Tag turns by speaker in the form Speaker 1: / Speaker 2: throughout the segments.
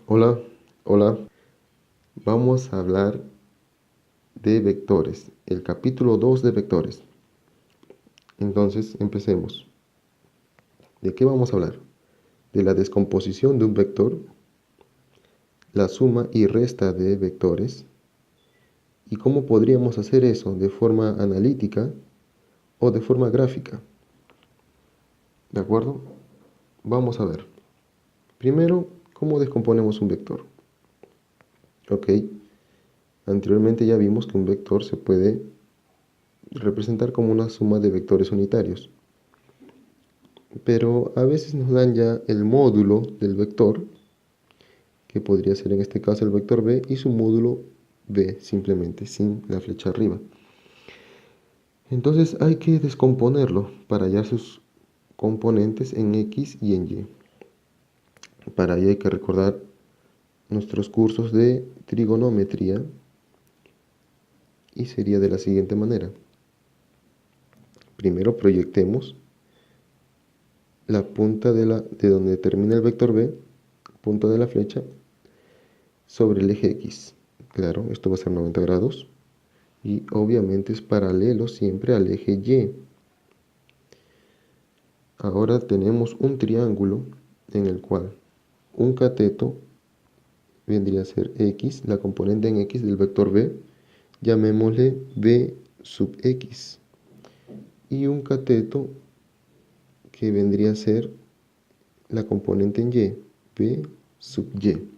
Speaker 1: Hola, hola. Vamos a hablar de vectores, el capítulo 2 de vectores. Entonces, empecemos. ¿De qué vamos a hablar? De la descomposición de un vector, la suma y resta de vectores, y cómo podríamos hacer eso de forma analítica o de forma gráfica. ¿De acuerdo? Vamos a ver. Primero, ¿cómo descomponemos un vector? Ok, anteriormente ya vimos que un vector se puede representar como una suma de vectores unitarios. Pero a veces nos dan ya el módulo del vector, que podría ser en este caso el vector b, y su módulo b, simplemente, sin la flecha arriba. Entonces hay que descomponerlo para hallar sus componentes en x y en y. Para ello hay que recordar nuestros cursos de trigonometría, y sería de la siguiente manera. Primero proyectemos la punta de donde termina el vector b, punta de la flecha, sobre el eje x. Claro, esto va a ser 90 grados. Y obviamente es paralelo siempre al eje y. Ahora tenemos un triángulo en el cual un cateto vendría a ser x, la componente en x del vector b, llamémosle b sub x. Y un cateto que vendría a ser la componente en y, b sub y.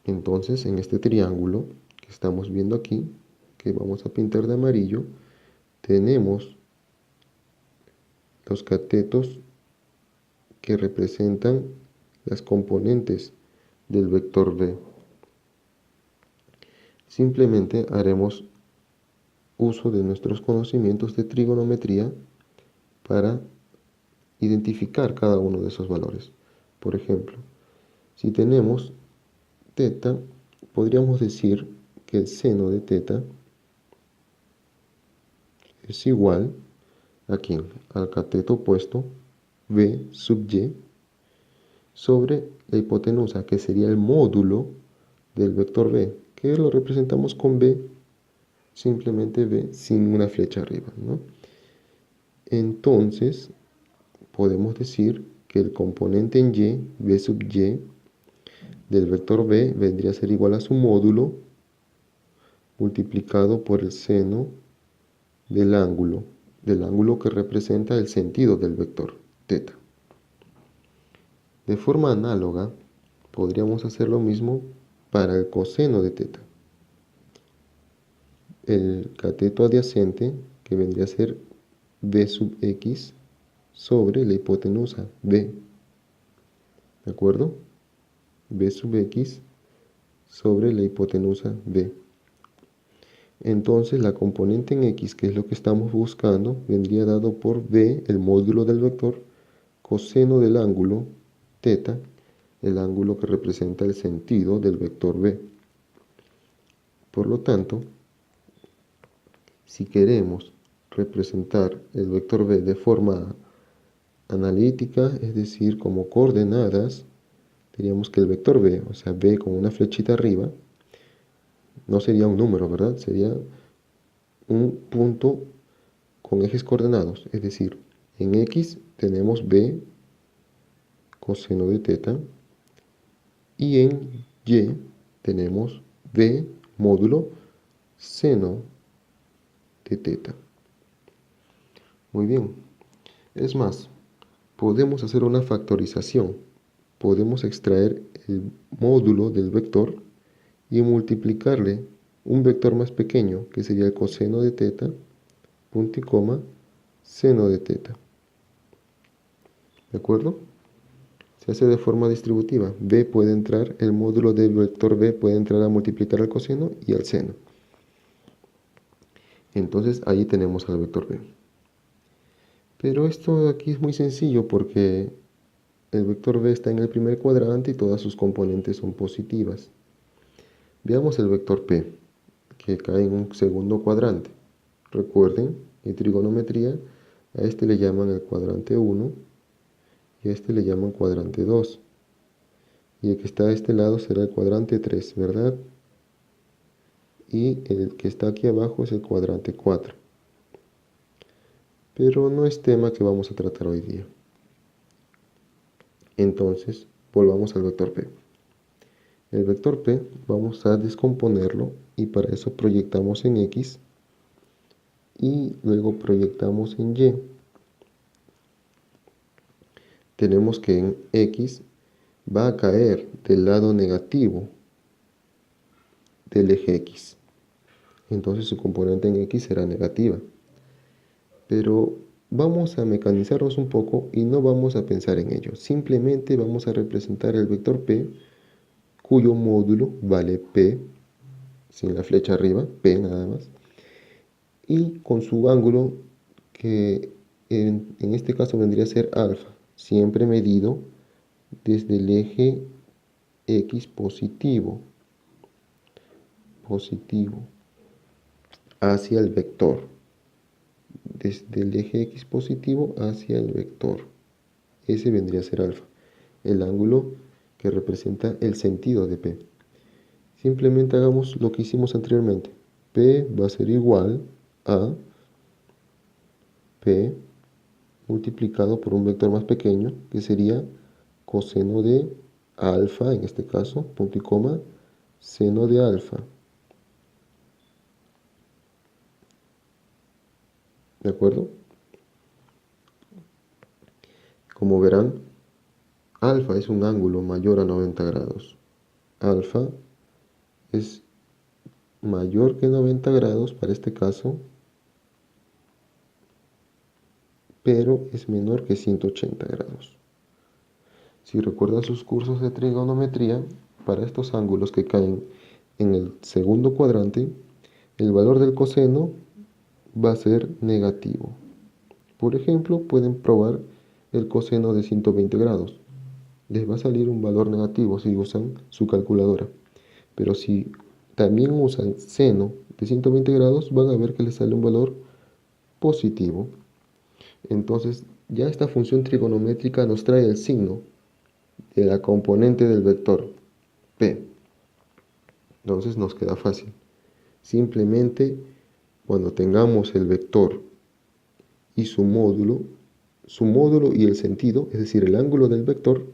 Speaker 1: Entonces, en este triángulo que estamos viendo aquí, que vamos a pintar de amarillo, tenemos los catetos que representan las componentes del vector b. Simplemente haremos uso de nuestros conocimientos de trigonometría para identificar cada uno de esos valores. Por ejemplo, si tenemos teta, podríamos decir que el seno de teta es igual a ¿quién? Al cateto opuesto b sub y sobre la hipotenusa, que sería el módulo del vector b, que lo representamos con b, simplemente b sin una flecha arriba, ¿no? Entonces, podemos decir que el componente en y, b sub y, del vector b vendría a ser igual a su módulo multiplicado por el seno del ángulo que representa el sentido del vector, teta. De forma análoga, podríamos hacer lo mismo para el coseno de teta. El cateto adyacente, que vendría a ser b sub x, sobre la hipotenusa b. ¿De acuerdo? B sub x sobre la hipotenusa b. Entonces la componente en x, que es lo que estamos buscando, vendría dado por b, el módulo del vector, coseno del ángulo teta, el ángulo que representa el sentido del vector b. Por lo tanto, si queremos representar el vector b de forma analítica, es decir, como coordenadas, diríamos que el vector b, o sea, b con una flechita arriba, no sería un número, ¿verdad? Sería un punto con ejes coordenados, es decir, en x tenemos b coseno de teta y en y tenemos b módulo seno de teta. Muy bien, es más, podemos hacer una factorización. Podemos extraer el módulo del vector y multiplicarle un vector más pequeño, que sería el coseno de teta, punto y coma, seno de teta. ¿De acuerdo? Se hace de forma distributiva. B puede entrar, el módulo del vector B puede entrar a multiplicar al coseno y al seno. Entonces ahí tenemos al vector B. Pero esto aquí es muy sencillo porque el vector B está en el primer cuadrante y todas sus componentes son positivas. Veamos el vector P, que cae en un segundo cuadrante. Recuerden, en trigonometría, a este le llaman el cuadrante 1 y a este le llaman cuadrante 2. Y el que está a este lado será el cuadrante 3, ¿verdad? Y el que está aquí abajo es el cuadrante 4. Pero no es tema que vamos a tratar hoy día. Entonces, volvamos al vector P. El vector P vamos a descomponerlo y para eso proyectamos en X y luego proyectamos en Y. Tenemos que en X va a caer del lado negativo del eje X. Entonces su componente en X será negativa. Pero vamos a mecanizarnos un poco y no vamos a pensar en ello. Simplemente vamos a representar el vector P, cuyo módulo vale P, sin la flecha arriba, P nada más, y con su ángulo que en este caso vendría a ser alfa, siempre medido desde el eje X positivo hacia el vector, desde el eje X positivo hacia el vector. Ese vendría a ser alfa, el ángulo que representa el sentido de P. Simplemente hagamos lo que hicimos anteriormente. P va a ser igual a P multiplicado por un vector más pequeño, que sería coseno de alfa, en este caso, punto y coma, seno de alfa. ¿De acuerdo? Como verán, alfa es un ángulo mayor a 90 grados. Alfa es mayor que 90 grados para este caso, pero es menor que 180 grados. Si recuerdan sus cursos de trigonometría, para estos ángulos que caen en el segundo cuadrante, el valor del coseno va a ser negativo. Por ejemplo, pueden probar el coseno de 120 grados. Les va a salir un valor negativo si usan su calculadora. Pero si también usan seno de 120 grados, van a ver que les sale un valor positivo. Entonces, ya esta función trigonométrica nos trae el signo de la componente del vector P. Entonces nos queda fácil. Simplemente cuando tengamos el vector y su módulo y el sentido, es decir, el ángulo del vector,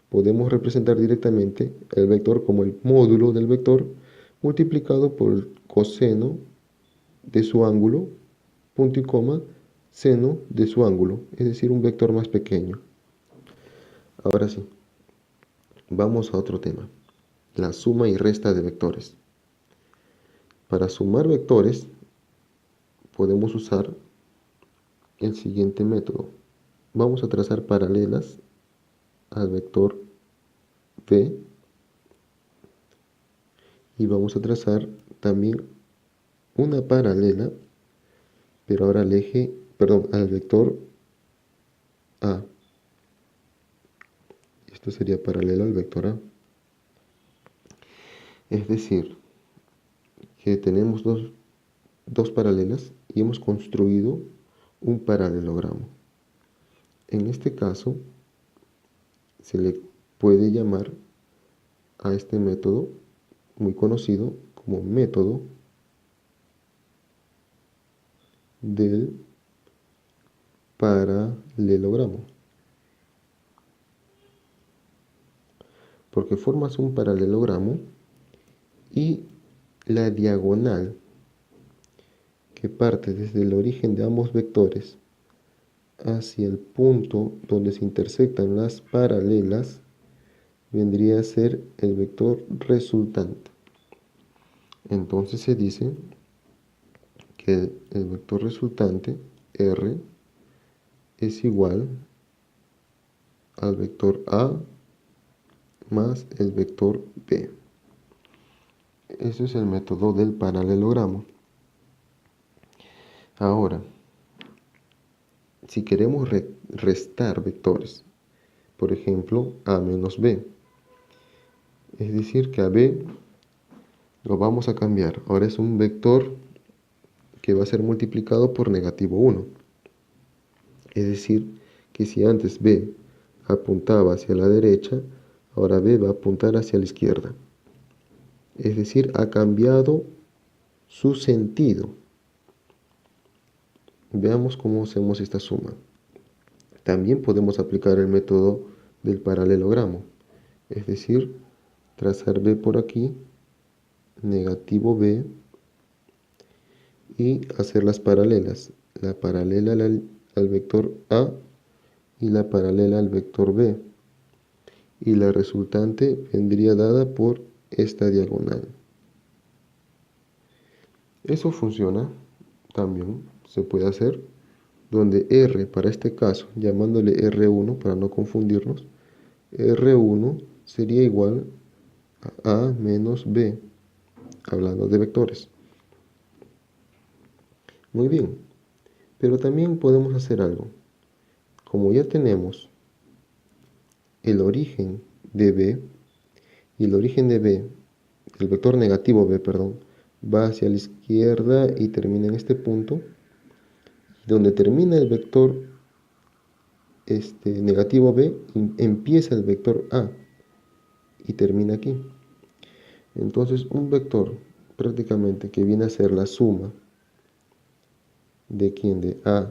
Speaker 1: podemos representar directamente el vector como el módulo del vector multiplicado por el coseno de su ángulo, punto y coma, seno de su ángulo, es decir, un vector más pequeño. Ahora sí, vamos a otro tema, la suma y resta de vectores. Para sumar vectores podemos usar el siguiente método. Vamos a trazar paralelas al vector P y vamos a trazar también una paralela, pero ahora al al vector A. Esto sería paralelo al vector A. Es decir, que tenemos dos paralelas y hemos construido un paralelogramo. En este caso, se le puede llamar a este método muy conocido como método del paralelogramo, porque formas un paralelogramo y la diagonal que parte desde el origen de ambos vectores hacia el punto donde se intersectan las paralelas vendría a ser el vector resultante. Entonces se dice que el vector resultante R es igual al vector A más el vector B. Ese es el método del paralelogramo. Ahora, si queremos restar vectores, por ejemplo, A menos B, es decir que a B lo vamos a cambiar. Ahora es un vector que va a ser multiplicado por negativo 1. Es decir, que si antes B apuntaba hacia la derecha, Ahora B va a apuntar hacia la izquierda. Es decir, ha cambiado su sentido. Veamos cómo hacemos esta suma. También podemos aplicar el método del paralelogramo. Es decir, trazar B por aquí, negativo B, y hacer las paralelas. La paralela al vector A y la paralela al vector B. Y la resultante vendría dada por esta diagonal. Eso funciona también, se puede hacer, donde R, para este caso, llamándole R1 para no confundirnos, R1 sería igual a A menos B, hablando de vectores. Muy bien, pero también podemos hacer algo. Como ya tenemos el origen de B, y el origen de B, el vector negativo B, perdón, va hacia la izquierda y termina en este punto, donde termina el vector negativo B, empieza el vector A y termina aquí. Entonces un vector prácticamente que viene a ser la suma de A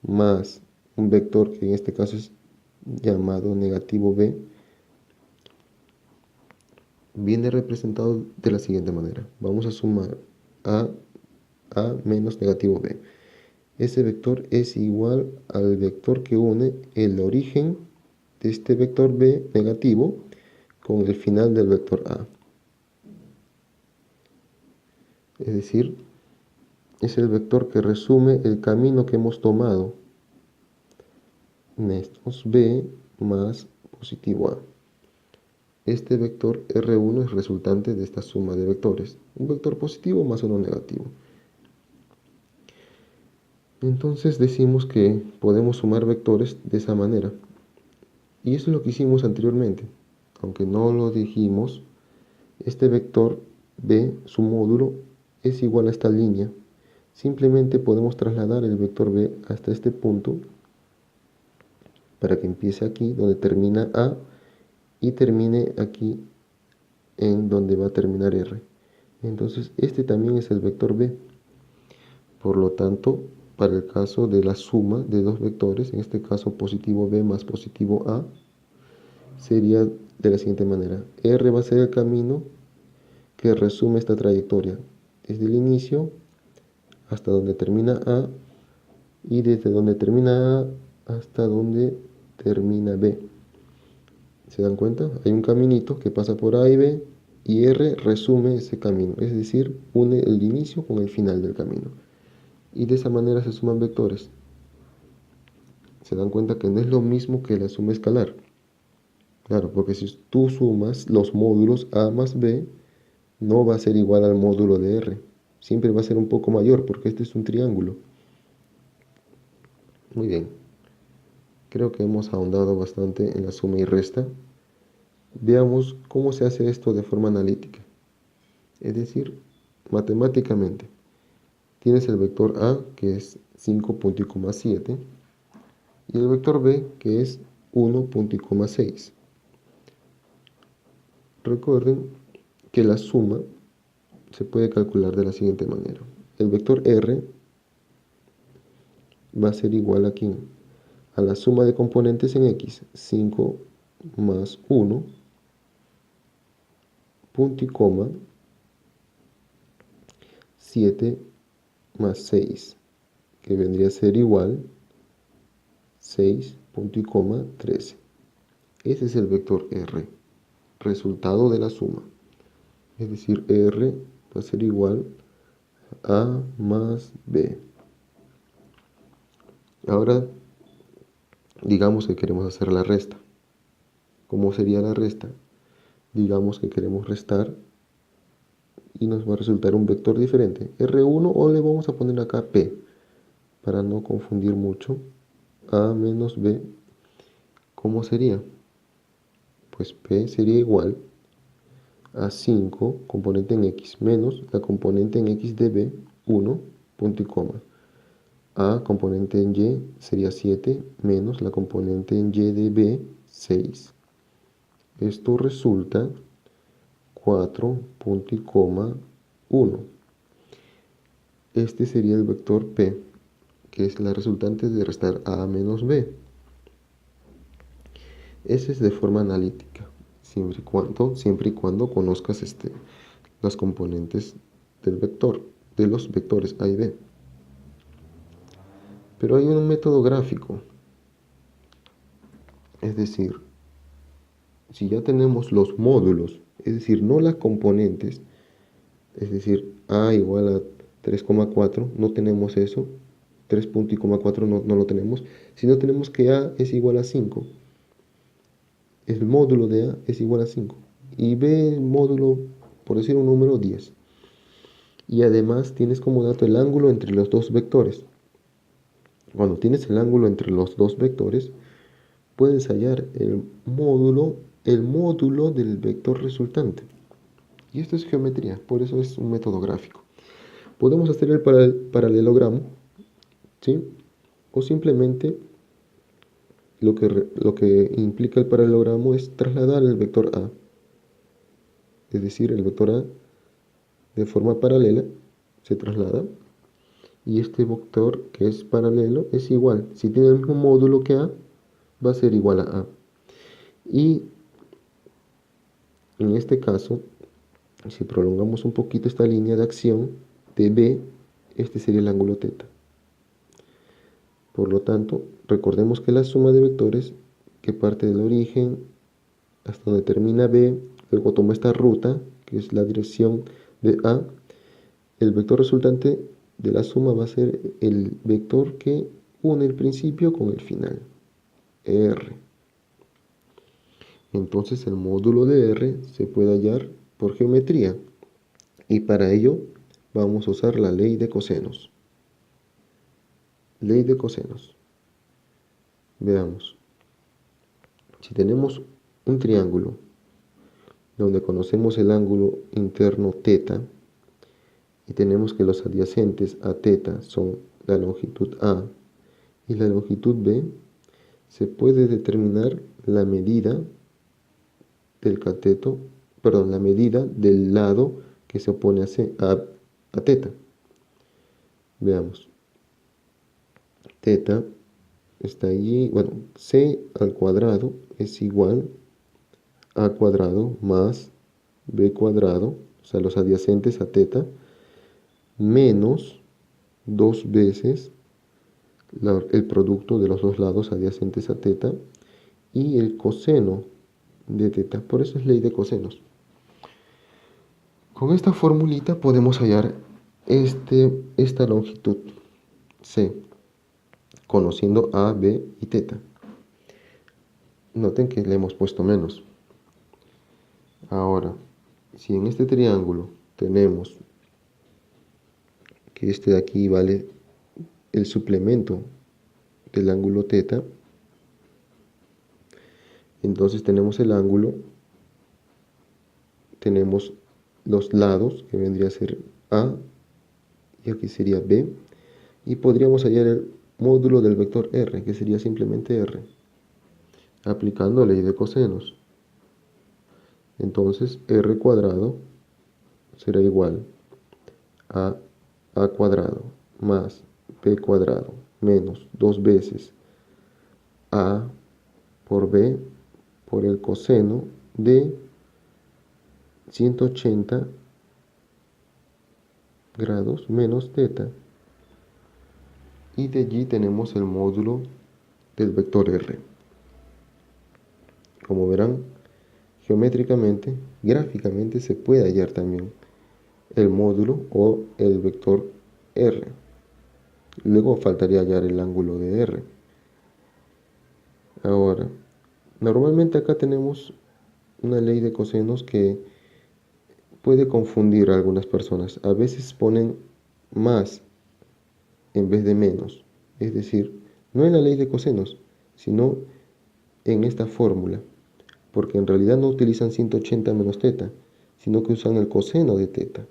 Speaker 1: más un vector que en este caso es llamado negativo B, viene representado de la siguiente manera. Vamos a sumar A menos negativo B. Ese vector es igual al vector que une el origen de este vector B negativo con el final del vector A. Es decir, es el vector que resume el camino que hemos tomado. Estos B más positivo A. Este vector R1 es resultante de esta suma de vectores. Un vector positivo más uno negativo. Entonces decimos que podemos sumar vectores de esa manera. Y eso es lo que hicimos anteriormente. Aunque no lo dijimos, este vector B, su módulo, es igual a esta línea. Simplemente podemos trasladar el vector B hasta este punto para que empiece aquí donde termina A y termine aquí en donde va a terminar R. Entonces este también es el vector B. Por lo tanto, para el caso de la suma de dos vectores, en este caso positivo B más positivo A, sería de la siguiente manera. R va a ser el camino que resume esta trayectoria, desde el inicio hasta donde termina A y desde donde termina A hasta donde termina B. ¿Se dan cuenta? Hay un caminito que pasa por A y B y R resume ese camino, es decir, une el inicio con el final del camino. Y de esa manera se suman vectores. Se dan cuenta que no es lo mismo que la suma escalar. Claro, porque si tú sumas los módulos A más B, no va a ser igual al módulo de R. Siempre va a ser un poco mayor porque este es un triángulo. Muy bien. Creo que hemos ahondado bastante en la suma y resta. Veamos cómo se hace esto de forma analítica. Es decir, matemáticamente. Tienes el vector A, que es 5,7, y el vector B, que es 1,6. Recuerden que la suma se puede calcular de la siguiente manera. El vector R va a ser igual aquí a la suma de componentes en X, 5 más 1, punto y coma, 7 más 6, que vendría a ser igual 6, punto y coma, 13. Ese es el vector R, resultado de la suma. Es decir, R va a ser igual a A más B. Ahora, digamos que queremos hacer la resta. ¿Cómo sería la resta? Digamos que queremos restar y nos va a resultar un vector diferente, R1, o le vamos a poner acá P, para no confundir mucho. A menos B, ¿cómo sería? Pues P sería igual a 5, componente en X, menos la componente en X de B, 1, punto y coma. A, componente en Y, sería 7, menos la componente en Y de B, 6. Esto resulta 4,1. Este sería el vector P, que es la resultante de restar A menos B. Ese es de forma analítica, siempre y cuando conozcas las componentes del vector, de los vectores A y B. Pero hay un método gráfico, es decir, si ya tenemos los módulos, es decir, no las componentes, es decir, A igual a 3,4, no tenemos eso, 3,4 no lo tenemos, sino tenemos que A es igual a 5, el módulo de A es igual a 5, y B el módulo, por decir un número, 10. Y además tienes como dato el ángulo entre los dos vectores. Cuando tienes el ángulo entre los dos vectores, puedes hallar el módulo del vector resultante. Y esto es geometría, por eso es un método gráfico. Podemos hacer el paralelogramo, ¿sí? O simplemente lo que implica el paralelogramo es trasladar el vector A. Es decir, el vector A de forma paralela se traslada. Y este vector que es paralelo es igual. Si tiene el mismo módulo que A, va a ser igual a A. Y en este caso, si prolongamos un poquito esta línea de acción de B, este sería el ángulo θ. Por lo tanto, recordemos que la suma de vectores que parte del origen hasta donde termina B, luego toma esta ruta, que es la dirección de A, el vector resultante de la suma va a ser el vector que une el principio con el final, R. Entonces el módulo de R se puede hallar por geometría y para ello vamos a usar la ley de cosenos. Ley de cosenos. Veamos. Si tenemos un triángulo donde conocemos el ángulo interno θ y tenemos que los adyacentes a θ son la longitud A y la longitud B, se puede determinar la medida del cateto, perdón, la medida del lado que se opone a θ. Veamos. Θ está allí, bueno, c al cuadrado es igual a cuadrado más b cuadrado, o sea, los adyacentes a θ, menos 2 veces el producto de los dos lados adyacentes a θ y el coseno de θ. Por eso es ley de cosenos. Con esta formulita podemos hallar esta longitud C, conociendo A, B y θ. Noten que le hemos puesto menos. Ahora, si en este triángulo tenemos que este de aquí vale el suplemento del ángulo θ, entonces tenemos el ángulo, tenemos los lados, que vendría a ser A, y aquí sería B, y podríamos hallar el módulo del vector R, que sería simplemente R, aplicando ley de cosenos. Entonces R cuadrado será igual a A cuadrado más B cuadrado menos 2 veces A por B por el coseno de 180 grados menos θ. Y de allí tenemos el módulo del vector R. Como verán, geométricamente, gráficamente se puede hallar también el módulo o el vector R. Luego faltaría hallar el ángulo de R. Ahora, normalmente acá tenemos una ley de cosenos que puede confundir a algunas personas. A veces ponen más en vez de menos. Es decir, no en la ley de cosenos, sino en esta fórmula. Porque en realidad no utilizan 180 menos θ, sino que usan el coseno de θ.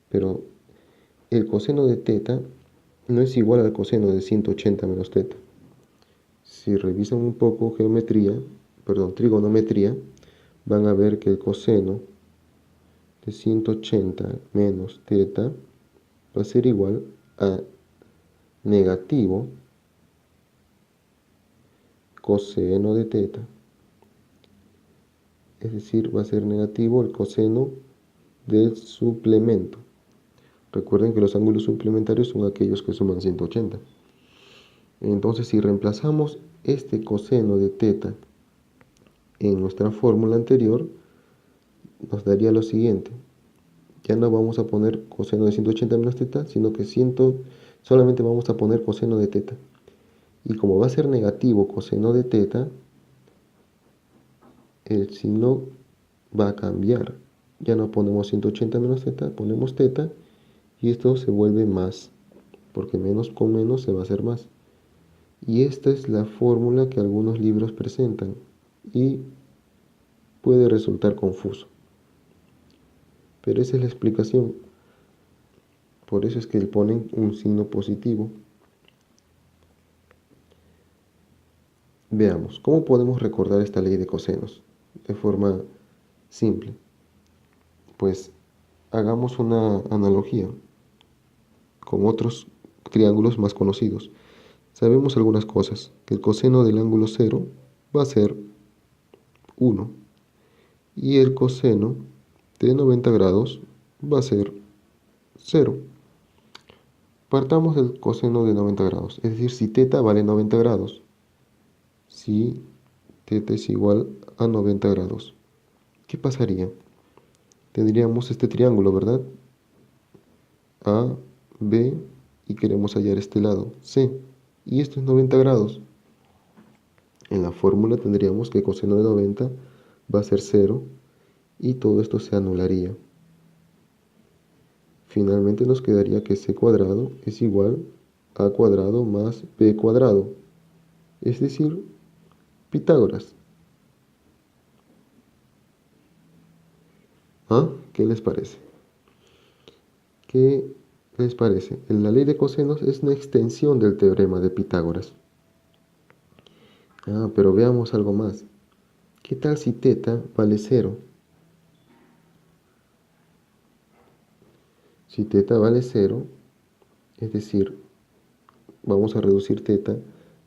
Speaker 1: Pero el coseno de θ no es igual al coseno de 180 menos θ. Si revisan un poco geometría, trigonometría, van a ver que el coseno de 180 menos teta va a ser igual a negativo coseno de teta. Es decir, va a ser negativo el coseno del suplemento. Recuerden que los ángulos suplementarios son aquellos que suman 180. Entonces, si reemplazamos este coseno de teta en nuestra fórmula anterior, nos daría lo siguiente. Ya no vamos a poner coseno de 180 menos teta, sino que solamente vamos a poner coseno de teta. Y como va a ser negativo coseno de teta, el signo va a cambiar. Ya no ponemos 180 menos teta, ponemos teta, y esto se vuelve más, porque menos con menos se va a hacer más. Y esta es la fórmula que algunos libros presentan y puede resultar confuso. Pero esa es la explicación. Por eso es que le ponen un signo positivo. Veamos, ¿cómo podemos recordar esta ley de cosenos de forma simple? Pues hagamos una analogía con otros triángulos más conocidos. Sabemos algunas cosas, que el coseno del ángulo 0 va a ser 1 y el coseno de 90 grados va a ser 0. Partamos del coseno de 90 grados, es decir, si teta vale 90 grados, si teta es igual a 90 grados, ¿qué pasaría? Tendríamos este triángulo, ¿verdad? A, B, y queremos hallar este lado, C, y esto es 90 grados. En la fórmula tendríamos que coseno de 90 va a ser 0 y todo esto se anularía. Finalmente nos quedaría que c cuadrado es igual a a cuadrado más b cuadrado, es decir, Pitágoras. ¿Ah? ¿Qué les parece? ¿Qué les parece? La ley de cosenos es una extensión del teorema de Pitágoras. Pero veamos algo más. ¿Qué tal si teta vale 0? Si teta vale 0, es decir, vamos a reducir teta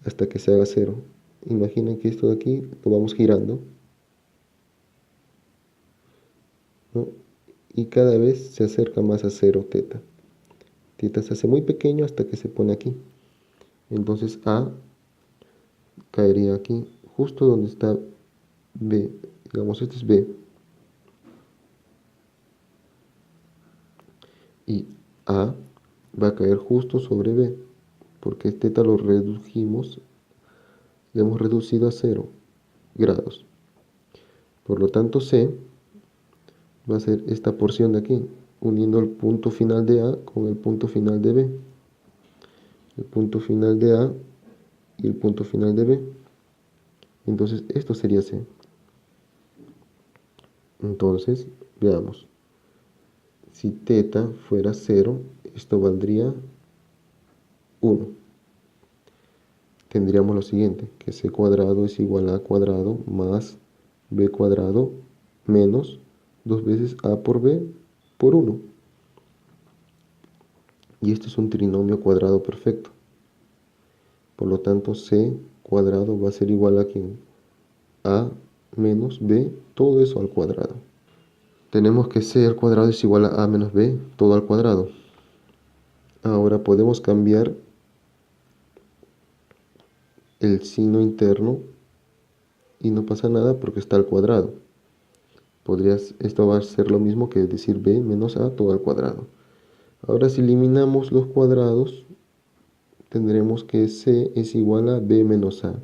Speaker 1: hasta que se haga 0. Imaginen que esto de aquí lo vamos girando, ¿no? Y cada vez se acerca más a 0 teta. Teta se hace muy pequeño hasta que se pone aquí. Entonces A caería aquí, justo donde está B. Digamos, este es B. Y A va a caer justo sobre B, porque teta lo redujimos, le hemos reducido a 0 grados. Por lo tanto, C va a ser esta porción de aquí, uniendo el punto final de A con el punto final de B. El punto final de A y el punto final de B. Entonces, esto sería C. Entonces, veamos. Si teta fuera 0, esto valdría 1. Tendríamos lo siguiente, que c cuadrado es igual a cuadrado más b cuadrado menos 2 veces a por b por 1. Y esto es un trinomio cuadrado perfecto. Por lo tanto, c cuadrado va a ser igual a ¿quién? A menos b, todo eso al cuadrado. Tenemos que c al cuadrado es igual a menos b, todo al cuadrado. Ahora podemos cambiar el signo interno y no pasa nada porque está al cuadrado. Esto va a ser lo mismo que decir b menos a todo al cuadrado. Ahora si eliminamos los cuadrados, tendremos que c es igual a b menos a.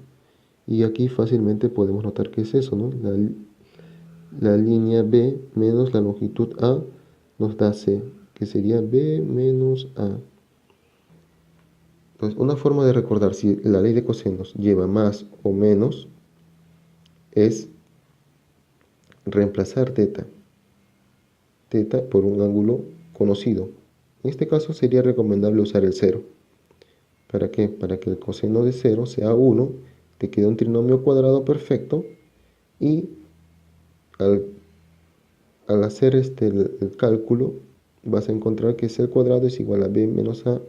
Speaker 1: Y aquí fácilmente podemos notar que es eso, ¿no? La línea b menos la longitud a nos da c, que sería b menos a. Entonces, una forma de recordar si la ley de cosenos lleva más o menos es reemplazar teta por un ángulo conocido. En este caso sería recomendable usar el 0. ¿Para qué? Para que el coseno de 0 sea 1, te queda un trinomio cuadrado perfecto y al, al hacer el cálculo vas a encontrar que c al cuadrado es igual a b menos a,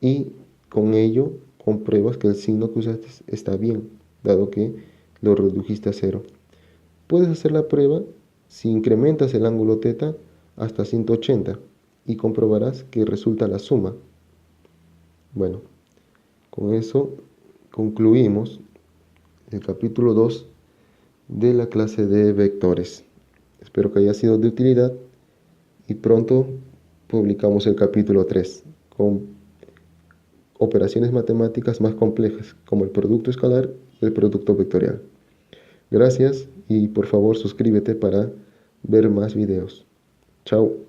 Speaker 1: y con ello compruebas que el signo que usaste está bien, dado que lo redujiste a cero. Puedes hacer la prueba si incrementas el ángulo θ hasta 180 y comprobarás que resulta la suma. Bueno, con eso concluimos el capítulo 2 de la clase de vectores. Espero que haya sido de utilidad y pronto publicamos el capítulo 3 con operaciones matemáticas más complejas como el producto escalar y el producto vectorial. Gracias y por favor suscríbete para ver más videos. Chao.